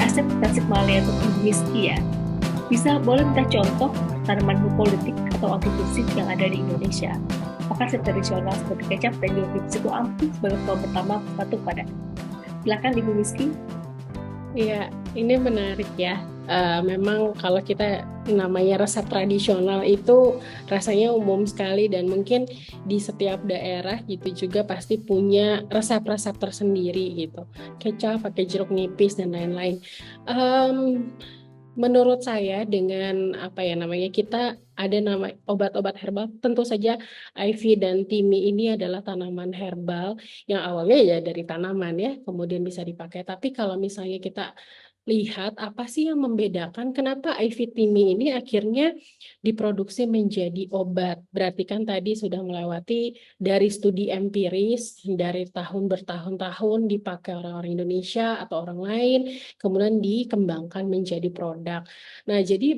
Asep Tasikmalaya atau Ibu Miski ya. Boleh minta contoh tanaman politik atau antivirus yang ada di Indonesia? Apakah resep tradisional seperti kecap dan jeruk nipis itu ampuh sebagai form pertama batuk pada? Silakan Ibu Miski. Iya, ini menarik ya. Memang kalau kita namanya resep tradisional itu rasanya umum sekali dan mungkin di setiap daerah gitu juga pasti punya resep-resep tersendiri gitu. Kecap, pakai jeruk nipis dan lain-lain. Em, Menurut saya dengan apa ya namanya kita ada nama obat-obat herbal, tentu saja ivy dan timi ini adalah tanaman herbal yang awalnya ya dari tanaman ya, kemudian bisa dipakai. Tapi kalau misalnya kita lihat apa sih yang membedakan kenapa ivy timi ini akhirnya diproduksi menjadi obat. Berarti kan tadi sudah melewati dari studi empiris dari tahun bertahun-tahun dipakai orang-orang Indonesia atau orang lain, kemudian dikembangkan menjadi produk. Nah, jadi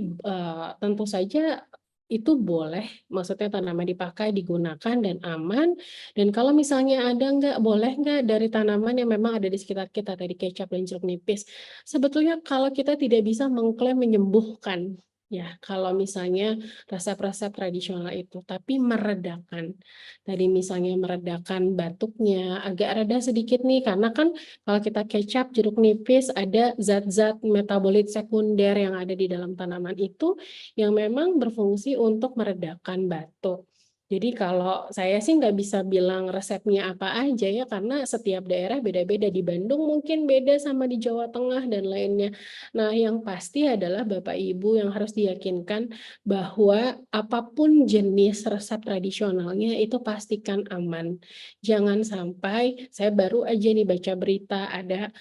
tentu saja itu boleh, maksudnya tanaman dipakai, digunakan, dan aman. Dan kalau misalnya ada nggak, boleh nggak dari tanaman yang memang ada di sekitar kita, tadi kecap dan jeruk nipis. Sebetulnya kalau kita tidak bisa mengklaim menyembuhkan, ya, kalau misalnya resep-resep tradisional itu, tapi meredakan. Tadi misalnya meredakan batuknya, agak reda sedikit nih, karena kan kalau kita kecap jeruk nipis ada zat-zat metabolit sekunder yang ada di dalam tanaman itu yang memang berfungsi untuk meredakan batuk. Jadi kalau saya sih nggak bisa bilang resepnya apa aja ya karena setiap daerah beda-beda. Di Bandung mungkin beda sama di Jawa Tengah dan lainnya. Nah, yang pasti adalah Bapak Ibu yang harus diyakinkan bahwa apapun jenis resep tradisionalnya itu pastikan aman. Jangan sampai saya baru aja nih baca berita ada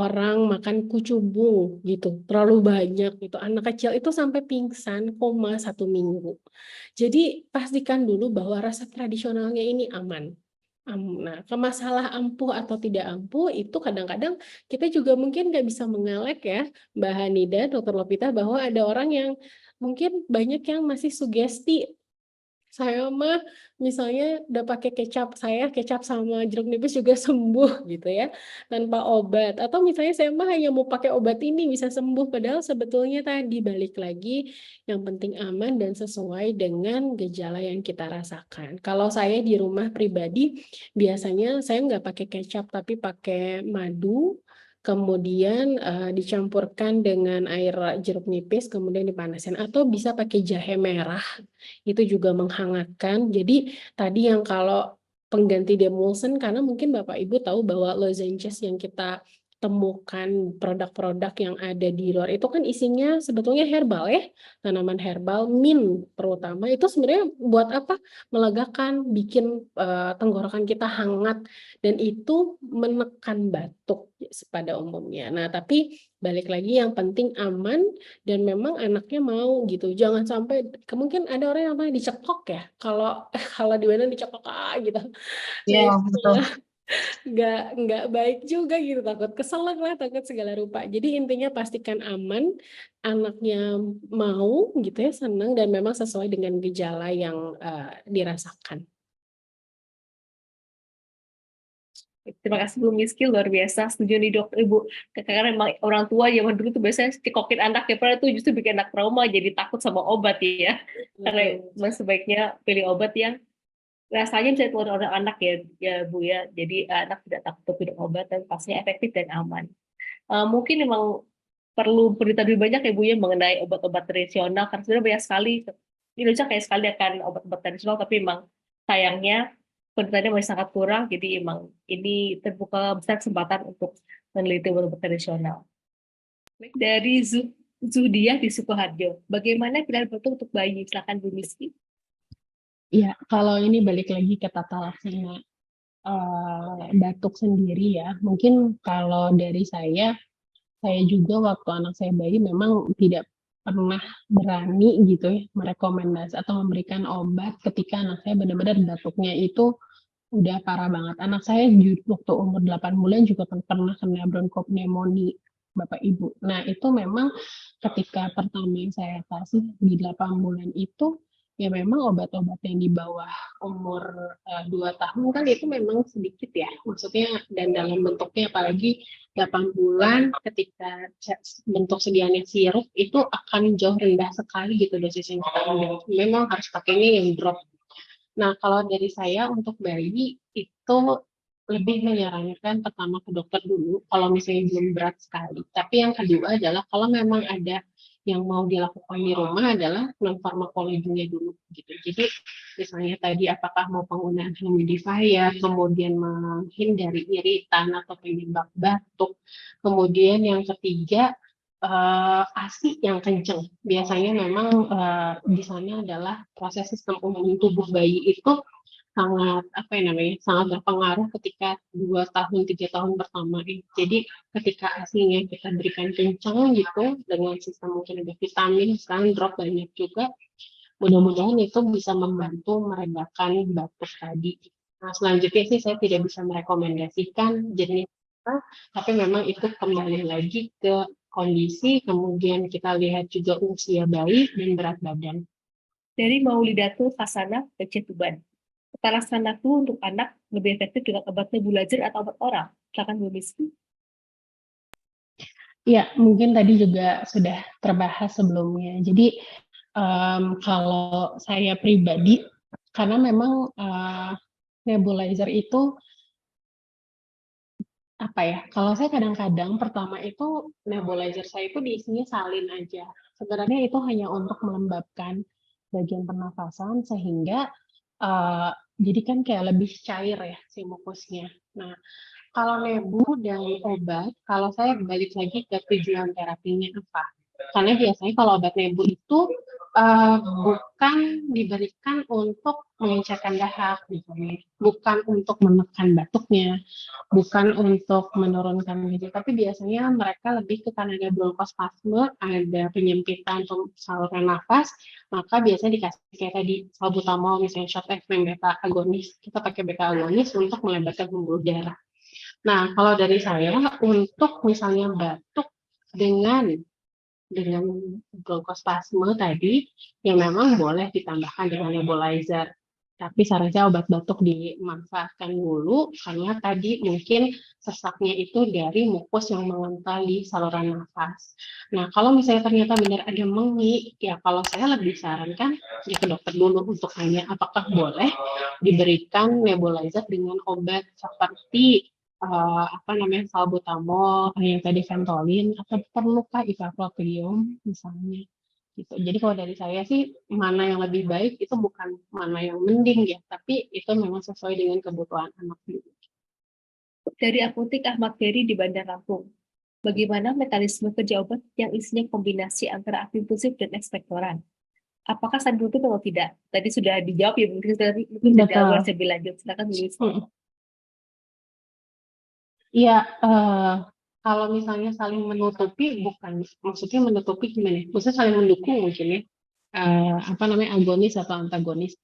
orang makan kucubung gitu, terlalu banyak gitu. Anak kecil itu sampai pingsan, koma 1 minggu. Jadi pastikan dulu bahwa resep tradisionalnya ini aman. Nah, ke masalah ampuh atau tidak ampuh itu kadang-kadang kita juga mungkin nggak bisa mengelak ya, Mbak Hanida, Dokter Lopita, bahwa ada orang yang mungkin banyak yang masih sugesti saya mah misalnya udah pakai kecap, saya kecap sama jeruk nipis juga sembuh gitu ya, tanpa obat. Atau misalnya saya mah hanya mau pakai obat ini bisa sembuh, padahal sebetulnya tadi balik lagi yang penting aman dan sesuai dengan gejala yang kita rasakan. Kalau saya di rumah pribadi, biasanya saya nggak pakai kecap tapi pakai madu, kemudian dicampurkan dengan air jeruk nipis, kemudian dipanasin. Atau bisa pakai jahe merah itu juga menghangatkan. Jadi tadi yang kalau pengganti demulsion karena mungkin Bapak Ibu tahu bahwa lozenges yang kita temukan produk-produk yang ada di luar itu kan isinya sebetulnya herbal ya, tanaman herbal, mint terutama itu sebenarnya buat apa? Melegakan, bikin tenggorokan kita hangat dan itu menekan batuk pada umumnya. Nah, tapi balik lagi yang penting aman dan memang anaknya mau gitu. Jangan sampai kemungkinan ada orang yang namanya dicekok ya. Kalau kalau di mana dicekok gitu. Nah, Iya, itu betul. nggak baik juga gitu. Takut keselak lah, takut segala rupa. Jadi intinya pastikan aman, anaknya mau gitu ya, senang dan memang sesuai dengan gejala yang dirasakan. Terima kasih Bu Miski, luar biasa. Setuju nih dok, Ibu. Karena memang orang tua zaman dulu tuh biasanya cekokin anaknya, padahal itu justru bikin anak trauma, jadi takut sama obat ya. Karena Betul. memang sebaiknya pilih obat yang rasanya bisa keluar orang anak ya, ya Bu ya. Jadi anak tidak takut untuk minum obat dan pastinya efektif dan aman. Mungkin memang perlu berita lebih banyak ya Bu ya mengenai obat-obat tradisional, karena sebenarnya banyak sekali. Indonesia kayak sekali akan obat-obat tradisional, tapi memang sayangnya beritanya masih sangat kurang, jadi emang ini terbuka besar kesempatan untuk meneliti obat-obat tradisional. Baik, dari Zudiah di Sukoharjo, bagaimana pilihan produk untuk bayi? Silakan Bu Miski. Ya, kalau ini balik lagi ke tata laksana batuk sendiri ya. Mungkin kalau dari saya juga waktu anak saya bayi memang tidak pernah berani gitu ya merekomendasi atau memberikan obat ketika anak saya benar-benar batuknya itu udah parah banget. Anak saya waktu umur 8 bulan juga pernah kena bronkopneumonia Bapak Ibu. Nah, itu memang ketika pertama yang saya kasih di 8 bulan itu ya memang obat-obat yang di bawah umur 2 tahun kan itu memang sedikit ya. Maksudnya dan dalam bentuknya apalagi 8 bulan ketika bentuk sediaannya sirup itu akan jauh rendah sekali gitu dosis yang kita ambil. Memang harus pakainya yang drop. Nah, kalau dari saya untuk bayi itu lebih menyarankan pertama ke dokter dulu kalau misalnya belum berat sekali. Tapi yang kedua adalah kalau memang ada yang mau dilakukan di rumah adalah non farmakologinya dulu gitu. Jadi misalnya tadi apakah mau penggunaan humidifier, kemudian menghindari iritan atau penyebab batuk. Kemudian yang ketiga ASI yang kenceng. Biasanya memang di sana adalah proses sistem imun tubuh bayi itu sangat apa ya namanya sangat berpengaruh ketika 2 tahun 3 tahun pertama ini. Jadi ketika ASINya kita berikan kencang gitu dengan sistem mungkin ada vitamin, sekarang drop banyak juga. Mudah-mudahan itu bisa membantu meredakan batuk tadi. Nah, selanjutnya sih saya tidak bisa merekomendasikan jenis apa, tapi memang itu kembali lagi ke kondisi, kemudian kita lihat juga usia bayi dan berat badan. Dari Maulidatul Hasanah Tuban. Keparasanatu untuk anak lebih efektif dengan obat nebulizer atau obat oral. Silakan Bu Miski. Ya, mungkin tadi juga sudah terbahas sebelumnya. Jadi kalau saya pribadi, karena memang nebulizer itu apa ya? Kalau saya kadang-kadang pertama itu nebulizer saya itu diisinya salin aja. Sebenarnya itu hanya untuk melembabkan bagian pernafasan sehingga jadi kan kayak lebih cair ya si mukusnya. Nah, kalau nebu dan obat, kalau saya balik lagi ke tujuan terapinya apa? Karena biasanya kalau obat nebu itu bukan diberikan untuk mengencerkan dahak, misalnya. Bukan untuk menekan batuknya, bukan untuk menurunkan gitu, tapi biasanya mereka lebih ke karena ada bronkospasme, ada penyempitan saluran nafas, maka biasanya dikasih kayak tadi salbutamol misalnya short acting beta agonis. Kita pakai beta agonis untuk melebarkan pembuluh darah. Nah, kalau dari saya untuk misalnya batuk dengan bronkospasme tadi, yang memang boleh ditambahkan dengan nebulizer. Tapi saran saya obat batuk dimanfaatkan dulu karena tadi mungkin sesaknya itu dari mukus yang mengental di saluran nafas. Nah, kalau misalnya ternyata benar ada mengi, ya kalau saya lebih sarankan ya ke dokter dulu untuk tanya apakah boleh diberikan nebulizer dengan obat seperti apa namanya salbutamol yang tadi Ventolin atau perlukah Ivaflovium misalnya gitu. Jadi kalau dari saya sih mana yang lebih baik itu bukan mana yang mending ya, tapi itu memang sesuai dengan kebutuhan anak juga. Dari Apotek Ahmad Heri di Bandar Lampung. Bagaimana mekanisme kerja obat yang isinya kombinasi antara antitusif dan ekspektoran? Apakah sandutup atau tidak? Tadi sudah dijawab ya, mungkin sudah Betul. saya lebih lanjut. Silakan Bu Miski. Iya, kalau misalnya saling menutupi, bukan maksudnya menutupi gimana? Ya? Maksudnya saling mendukung mungkin ya. Apa namanya agonis atau antagonis?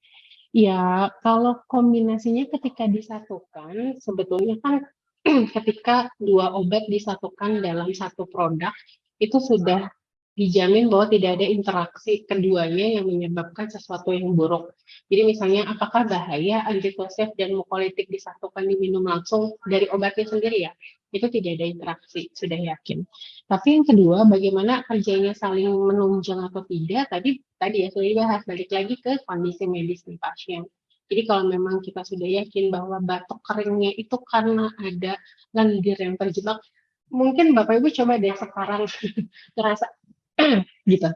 Ya, kalau kombinasinya ketika disatukan, sebetulnya kan ketika dua obat disatukan dalam satu produk, itu sudah dijamin bahwa tidak ada interaksi keduanya yang menyebabkan sesuatu yang buruk. Jadi misalnya apakah bahaya antitussif dan mukolitik disatukan diminum langsung dari obatnya sendiri ya? Itu tidak ada interaksi, sudah yakin. Tapi yang kedua, bagaimana kerjanya saling menunjang atau tidak? Tadi ya sudah dibahas, balik lagi ke kondisi medis di pasien. Jadi kalau memang kita sudah yakin bahwa batuk keringnya itu karena ada lendir yang terjebak, mungkin Bapak Ibu coba deh sekarang terasa gitu.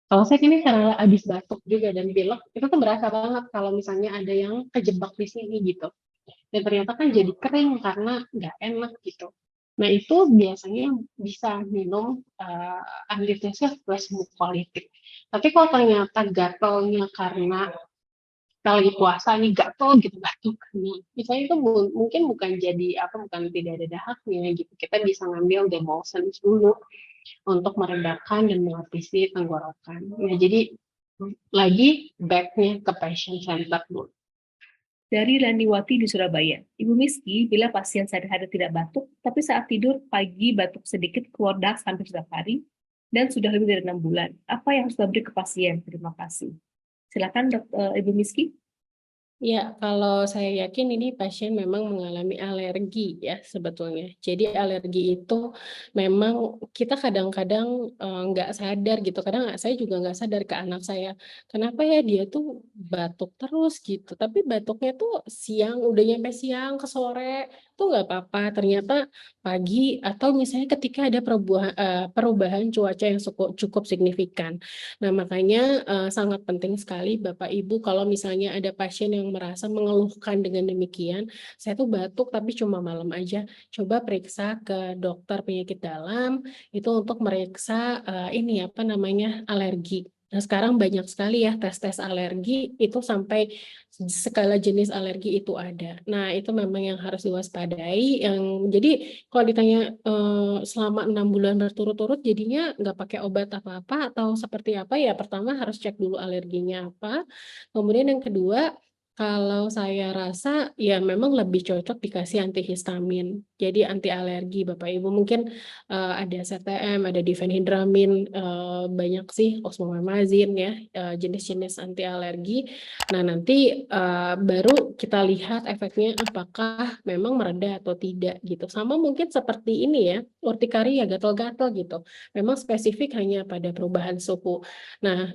Kalau saya ini karena habis batuk juga dan pilek, itu tuh berasa banget kalau misalnya ada yang kejebak di sini gitu. Dan ternyata kan jadi kering karena nggak enak gitu. Nah itu biasanya bisa minum antitusif plus mukolitik. Tapi kalau ternyata gatalnya karena kita lagi puasa nih gatal gitu batuk, misalnya itu mungkin bukan jadi apa bukan tidak ada dahaknya gitu. Kita bisa ngambil demosens dulu untuk meredakan dan melapisi tenggorokan. Nah, jadi lagi back-nya ke patient center dulu. Dari Laniwati di Surabaya. Ibu Miski, bila pasien sehari-hari tidak batuk, tapi saat tidur pagi batuk sedikit keluar darah hampir setiap hari, dan sudah lebih dari 6 bulan. Apa yang harus diberi ke pasien? Terima kasih. Silakan Ibu Miski. Ya, kalau saya yakin ini pasien memang mengalami alergi ya sebetulnya. Jadi alergi itu memang kita kadang-kadang nggak sadar gitu. Kadang saya juga nggak sadar ke anak saya. Kenapa ya dia tuh batuk terus gitu. Tapi batuknya tuh siang, udah nyampe siang ke sore tuh nggak apa-apa. Ternyata pagi atau misalnya ketika ada perubahan cuaca yang cukup signifikan. Nah, makanya sangat penting sekali Bapak Ibu kalau misalnya ada pasien yang merasa mengeluhkan dengan demikian, saya tuh batuk tapi cuma malam aja. Coba periksa ke dokter penyakit dalam itu untuk meriksa ini apa namanya alergi. Nah, sekarang banyak sekali ya tes-tes alergi itu sampai skala jenis alergi itu ada. Nah, itu memang yang harus diwaspadai. Yang jadi kalau ditanya selama 6 bulan berturut-turut jadinya nggak pakai obat apa-apa atau seperti apa ya? Pertama harus cek dulu alerginya apa. Kemudian yang kedua, kalau saya rasa ya memang lebih cocok dikasih antihistamin. Jadi anti alergi Bapak Ibu mungkin ada CTM, ada difenhidramin, banyak sih oxcarbazepine ya jenis-jenis anti alergi. Nah, nanti baru kita lihat efeknya apakah memang mereda atau tidak gitu. Sama mungkin seperti ini ya, urtikaria gatal-gatal gitu. Memang spesifik hanya pada perubahan suhu. Nah,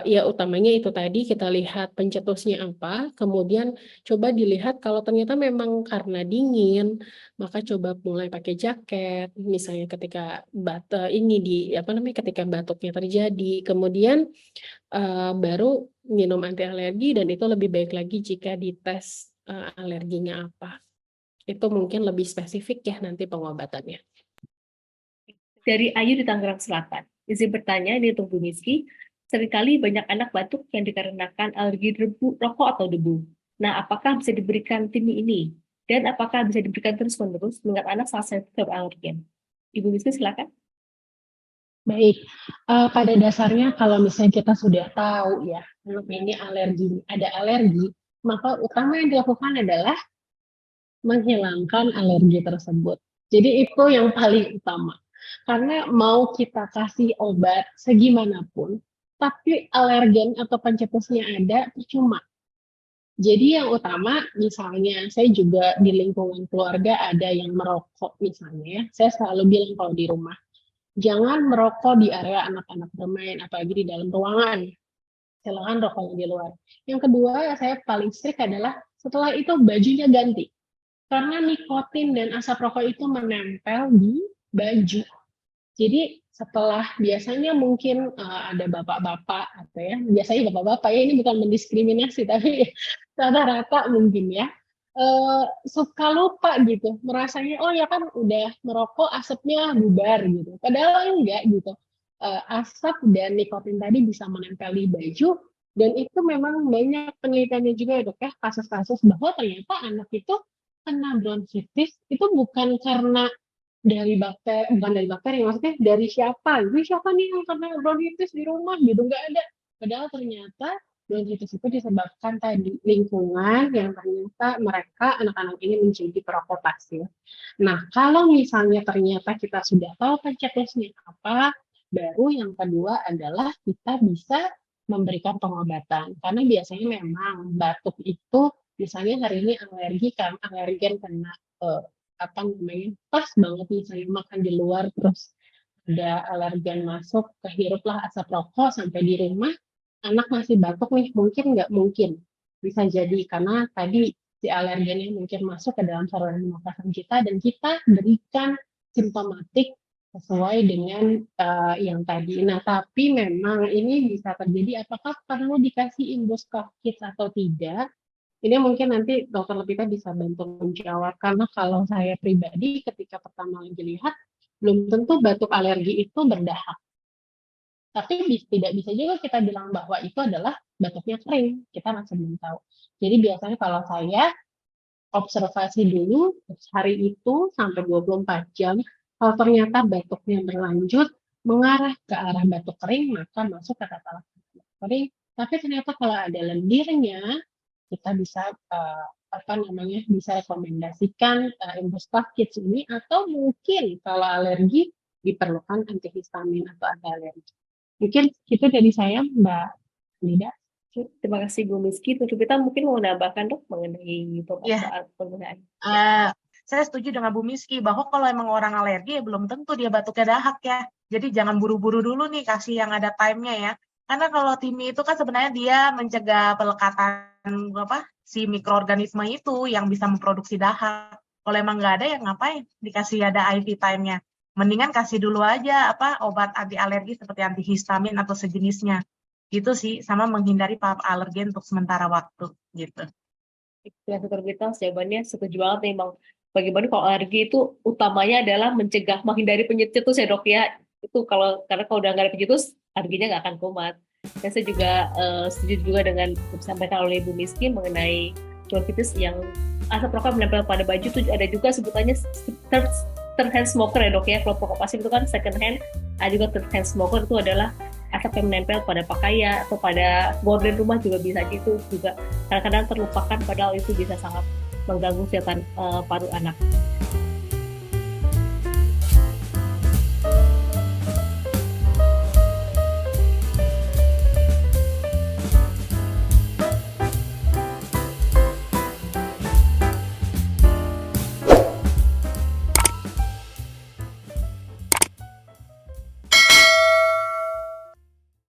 ya utamanya itu tadi kita lihat pencetusnya apa, kemudian coba dilihat kalau ternyata memang karena dingin, maka coba mulai pakai jaket, misalnya ketika ini di apa namanya ketika batuknya terjadi, kemudian baru minum anti alergi dan itu lebih baik lagi jika dites alerginya apa. Itu mungkin lebih spesifik ya nanti pengobatannya. Dari Ayu di Tangerang Selatan. Izin bertanya, ini untuk Bu Miski. Seringkali banyak anak batuk yang dikarenakan alergi debu, rokok atau debu. Nah, apakah bisa diberikan TIMI ini? Dan apakah bisa diberikan terus-menerus mengingat anak salah satu terhadap alergen? Ibu Miski, silakan. Baik, pada dasarnya kalau misalnya kita sudah tahu ya, anak ini ada alergi, maka utama yang dilakukan adalah menghilangkan alergi tersebut. Jadi itu yang paling utama. Karena mau kita kasih obat segimanapun, tapi alergen atau pencetusnya ada, percuma. Jadi yang utama, misalnya saya juga di lingkungan keluarga ada yang merokok misalnya ya, saya selalu bilang kalau di rumah, jangan merokok di area anak-anak bermain, apalagi di dalam ruangan. Silakan rokok di luar. Yang kedua, saya paling strict adalah setelah itu bajunya ganti. Karena nikotin dan asap rokok itu menempel di baju. Jadi setelah biasanya mungkin ada bapak-bapak atau ya, biasanya bapak-bapak ya, ini bukan mendiskriminasi tapi rata-rata mungkin ya suka lupa gitu, merasanya oh ya kan udah merokok asapnya bubar gitu. Padahal enggak gitu. Asap dan nikotin tadi bisa menempel di baju dan itu memang banyak penelitiannya juga ya dok ya, kasus-kasus bahwa ternyata anak itu kena bronkitis itu bukan karena dari bakteri, bukan dari bakteri, maksudnya dari siapa? Ini siapa nih yang kena bronkitis di rumah gitu? Nggak ada. Padahal ternyata bronkitis itu disebabkan tadi lingkungan yang ternyata mereka anak-anak ini menjadi perokok pasif. Nah, kalau misalnya ternyata kita sudah tahu pencetusnya apa, baru yang kedua adalah kita bisa memberikan pengobatan. Karena biasanya memang batuk itu misalnya hari ini alergi kan alergen kena apa namanya pas banget misalnya makan di luar terus ada alergen masuk kehiruplah asap rokok sampai di rumah anak masih batuk nih mungkin nggak mungkin bisa jadi karena tadi si alergennya mungkin masuk ke dalam saluran pernafasan kita dan kita berikan simptomatik sesuai dengan yang tadi. Nah, tapi memang ini bisa terjadi apakah perlu dikasih imbus COVID atau tidak? Ini mungkin nanti Dokter Levita bisa bantu menjawab karena kalau saya pribadi ketika pertama lagi lihat belum tentu batuk alergi itu berdahak. Tapi tidak bisa juga kita bilang bahwa itu adalah batuknya kering. Kita masih belum tahu. Jadi biasanya kalau saya observasi dulu hari itu sampai 24 jam. Kalau ternyata batuknya berlanjut mengarah ke arah batuk kering, maka masuk ke kata batuk kering. Tapi ternyata kalau ada lendirnya, kita bisa apa namanya bisa rekomendasikan Imbustar Kids ini atau mungkin kalau alergi diperlukan antihistamin atau anti alergi. Mungkin itu dari saya Mbak Lida. Terima kasih Bu Miski. Dr. Vita mungkin mau menambahkan dok mengenai Iya, penggunaan. eh, saya setuju dengan Bu Miski bahwa kalau emang orang alergi ya belum tentu dia batuknya dahak ya. Jadi jangan buru-buru dulu nih, kasih yang ada time-nya ya. Karena kalau TIMI itu kan sebenarnya dia mencegah pelekatan si mikroorganisme itu yang bisa memproduksi dahak. Kalau emang nggak ada ya ngapain dikasih ada IV time-nya. Mendingan kasih dulu aja obat anti alergi seperti antihistamin atau sejenisnya. Gitu sih, sama menghindari alergen untuk sementara waktu gitu. Ya, Dr. Vita, jawabannya setuju banget nih Bang. Bagaimana kalau alergi itu utamanya adalah mencegah, menghindari penyetus ya dok ya. Itu karena kalau udah nggak ada penyetus, alerginya nggak akan kumat. Dan saya juga setuju juga dengan yang disampaikan oleh Bu Miski mengenai bronkitis yang asap rokok menempel pada baju itu ada juga sebutannya third hand smoker ya dok ya. Kalau perokok pasif itu kan second hand, ada juga third hand smoker itu adalah asap yang menempel pada pakaian atau pada gorden rumah juga bisa gitu juga kadang-kadang terlupakan padahal itu bisa sangat mengganggu kesehatan paru anak.